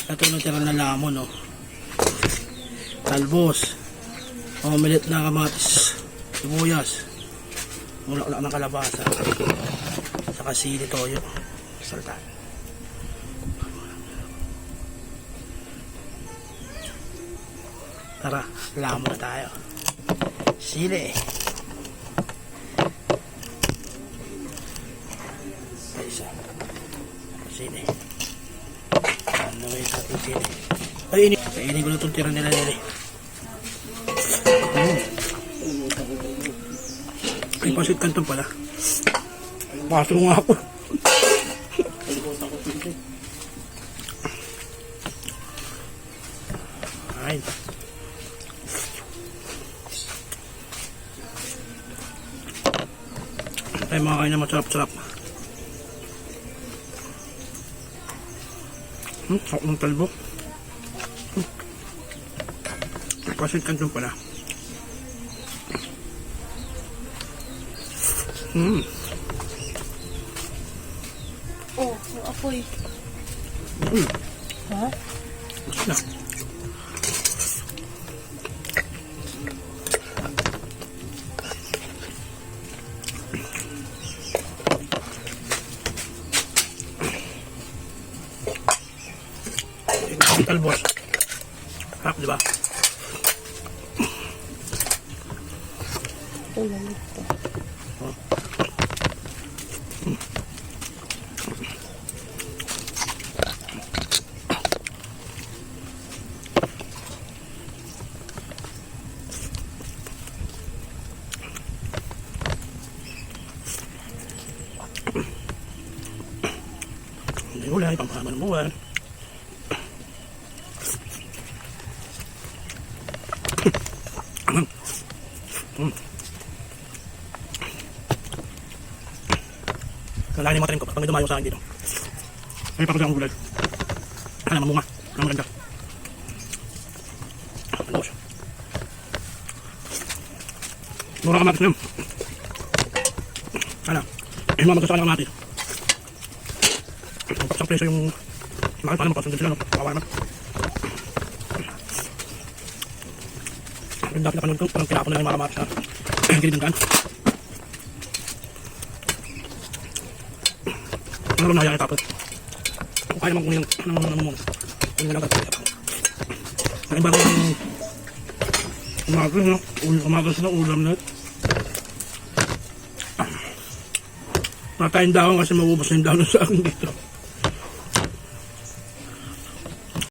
Ito natira na lamon, oh. Talbos. Omelette na kamatis. Sibuyas. Mulak-lak ng kalabasa. Saka sili toyo. Salta. Tara, lamon na tayo. Sili. Isa. Sili. Ano kayo sa ating sili? Ay, kainin ko na itong tira nila nila. Ay, pasit kantong pala. Paso nga ako. Ay. Ay, mga kain na masarap-sarap. Sarap ng talbo. Pasit kantong pala. Oh, yung apoy. Ha? Basta. Talbos. Harap, diba? Ito lang ito. Hindi ulay, pampahaba ng buwan. Kalahin mo tayo ko pag may dumayo sa akin dito. Ay, pakusa ang gulay. Ano, mamunga. Ano maganda. Ano siya? Mura kamatis na yun. Ano? Eh, mamagkasa ka na kamatis. Ang preso yung makal paano mapasundin sila, no? Kawawa naman. Yung dati napanood ko, parang tinapon nila yung mga kamatis na gilid ng daan. Ano lang nahayaan tapos. Kung kaya naman kunin ng namumuna. Kunin lang tapos. Ang iba yung umagas, no? Umagas na ulam na. Matayin dahon kasi mabubos na yung dahon sa akin dito.